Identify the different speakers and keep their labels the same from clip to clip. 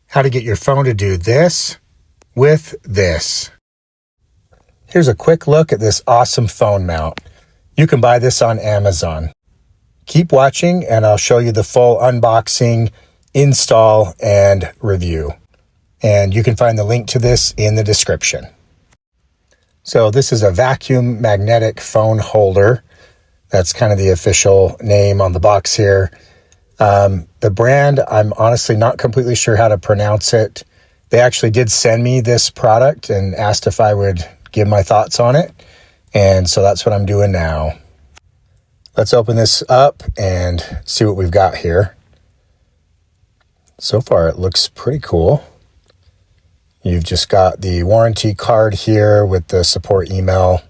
Speaker 1: how to get your phone to do this with this. Here's a quick look at this awesome phone mount. You can buy this on Amazon. Keep watching and I'll show you the full unboxing, install, and review. And you can find the link to this in the description. So this is a vacuum magnetic phone holder. That's kind of the official name on the box here. The brand, I'm honestly not completely sure how to pronounce it. They actually did send me this product and asked if I would give my thoughts on it. And so that's what I'm doing now. Let's open this up and see what we've got here. So far, it looks pretty cool. You've just got the warranty card here with the support email.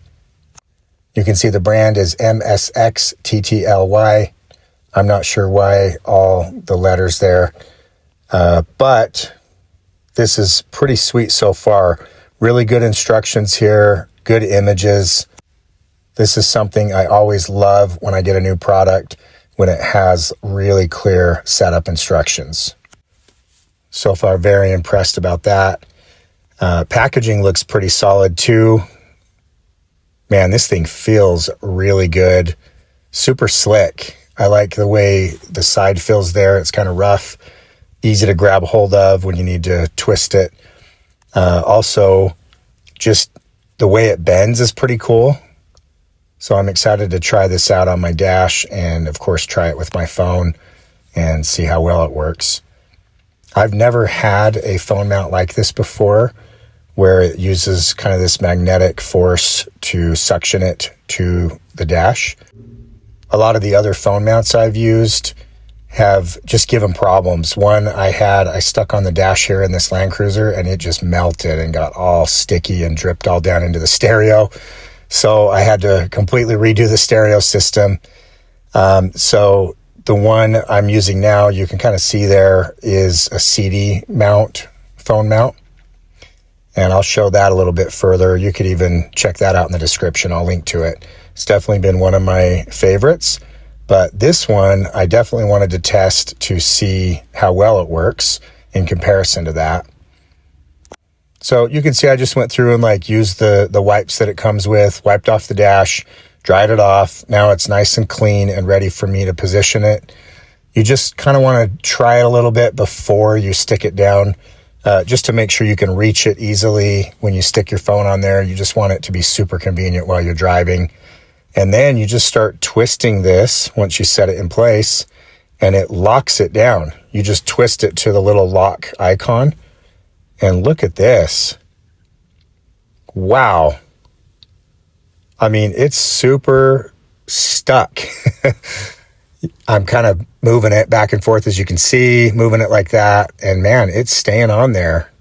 Speaker 1: You can see the brand is MSXTTLY. I'm not sure why all the letters there, but this is pretty sweet so far. Really good instructions here, good images. This is something I always love when I get a new product, when it has really clear setup instructions. So far, very impressed about that. Packaging looks pretty solid too. Man, this thing feels really good. Super slick. I like the way the side feels there. It's kind of rough, easy to grab hold of when you need to twist it. Also, just the way it bends is pretty cool. So I'm excited to try this out on my dash and, of course, try it with my phone and see how well it works. I've never had a phone mount like this before, where it uses kind of this magnetic force to suction it to the dash. A lot of the other phone mounts I've used have just given problems. One I stuck on the dash here in this Land Cruiser and it just melted and got all sticky and dripped all down into the stereo. So I had to completely redo the stereo system. So the one I'm using now, you can kind of see there is a CD mount, phone mount. And I'll show that a little bit further. You could even check that out in the description. I'll link to it. It's definitely been one of my favorites, but this one I definitely wanted to test to see how well it works in comparison to that. So you can see I just went through and used the wipes that it comes with, wiped off the dash, dried it off. Now it's nice and clean and ready for me to position it. You just kind of want to try it a little bit before you stick it down, just to make sure you can reach it easily when you stick your phone on there. You just want it to be super convenient while you're driving. And then you just start twisting this once you set it in place and it locks it down. You just twist it to the little lock icon and look at this. Wow. I mean, it's super stuck. I'm kind of moving it back and forth, as you can see, moving it like that. And man, it's staying on there.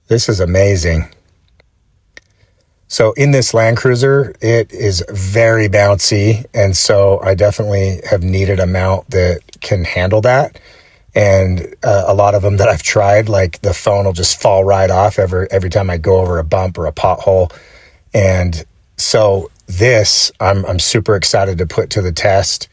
Speaker 1: This is amazing. So in this Land Cruiser, it is very bouncy. And so I definitely have needed a mount that can handle that. And a lot of them that I've tried, like the phone will just fall right off every time I go over a bump or a pothole. And so this, I'm super excited to put to the test.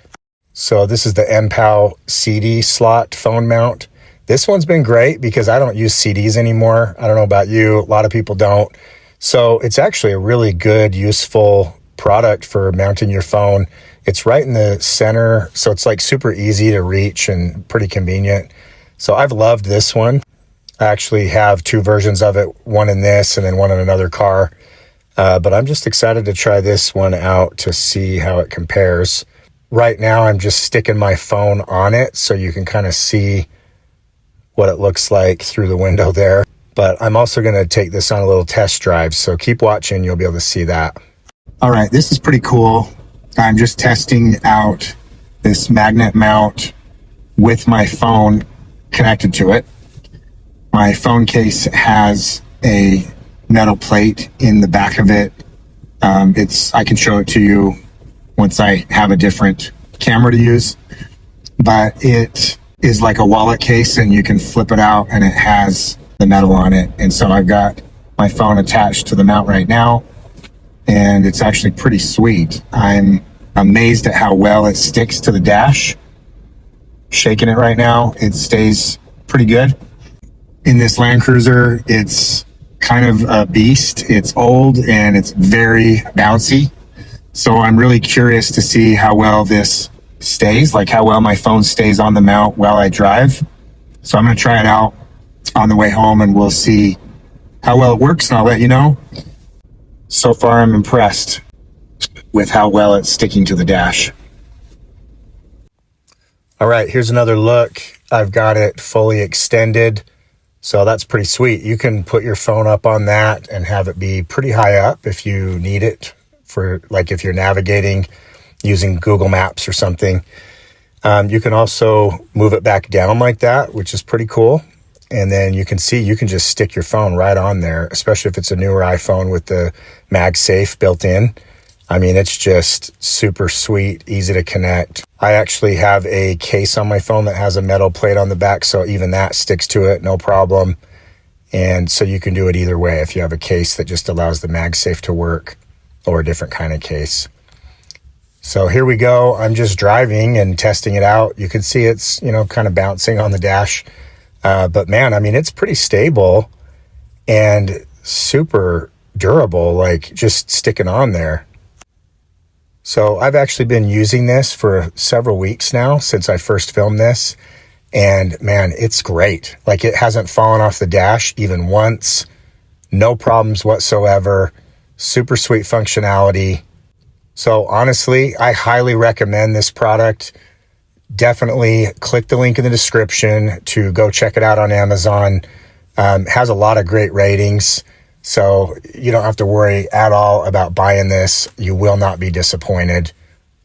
Speaker 1: So this is the MPOW CD slot phone mount. This one's been great because I don't use CDs anymore. I don't know about you. A lot of people don't. So it's actually a really good, useful product for mounting your phone. It's right in the center, so it's super easy to reach and pretty convenient. So I've loved this one. I actually have two versions of it, one in this and then one in another car. But I'm just excited to try this one out to see how it compares. Right now, I'm just sticking my phone on it so you can kind of see what it looks like through the window there. But I'm also going to take this on a little test drive, so keep watching. You'll be able to see that. All right, this is pretty cool. I'm just testing out this magnet mount with my phone connected to it. My phone case has a metal plate in the back of it. I can show it to you once I have a different camera to use, but it is like a wallet case and you can flip it out and it has the metal on it. And so I've got my phone attached to the mount right now and it's actually pretty sweet. I'm amazed at how well it sticks to the dash. Shaking it right now, it stays pretty good. in this Land Cruiser. It's kind of a beast. It's old and it's very bouncy. So I'm really curious to see how well this stays, like how well my phone stays on the mount while I drive. So I'm going to try it out on the way home and we'll see how well it works and I'll let you know. So far I'm impressed with how well it's sticking to the dash. All right, here's another look. I've got it fully extended. So that's pretty sweet. You can put your phone up on that and have it be pretty high up if you need it for, like, if you're navigating using Google Maps or something. You can also move it back down like that, which is pretty cool. And then you can see, you can just stick your phone right on there, especially if it's a newer iPhone with the MagSafe built in. I mean, it's just super sweet, easy to connect. I actually have a case on my phone that has a metal plate on the back, so even that sticks to it, no problem. And so you can do it either way if you have a case that just allows the MagSafe to work, or a different kind of case. So here we go. I'm just driving and testing it out. You can see it's, you know, kind of bouncing on the dash. But man, I mean, it's pretty stable and super durable, like just sticking on there. So I've actually been using this for several weeks now since I first filmed this. And man, it's great. Like, it hasn't fallen off the dash even once. No problems whatsoever. Super sweet functionality. So honestly, I highly recommend this product. Definitely click the link in the description to go check it out on Amazon. Has a lot of great ratings. So you don't have to worry at all about buying this. You will not be disappointed.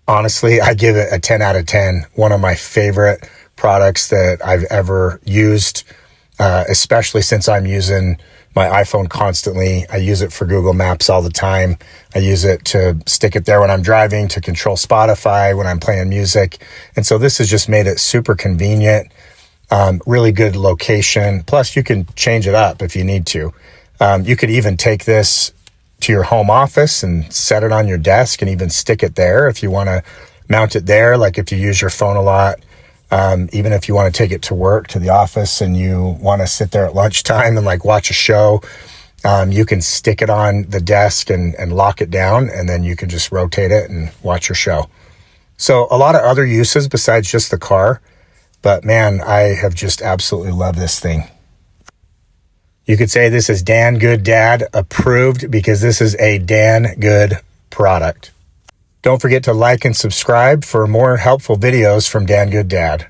Speaker 1: Honestly, I give it a 10 out of 10. One of my favorite products that I've ever used, especially since I'm using my iPhone constantly. I use it for Google Maps all the time. I use it to stick it there when I'm driving, to control Spotify when I'm playing music. And so this has just made it super convenient, really good location. Plus, you can change it up if you need to. You could even take this to your home office and set it on your desk and even stick it there if you want to mount it there. Like if you use your phone a lot, even if you want to take it to work, to the office, and you want to sit there at lunchtime and like watch a show, you can stick it on the desk and lock it down, and then you can just rotate it and watch your show. So a lot of other uses besides just the car, but man, I have just absolutely loved this thing. You could say this is Dan Good Dad approved because this is a Dan Good product. Don't forget to like and subscribe for more helpful videos from Dan Good Dad.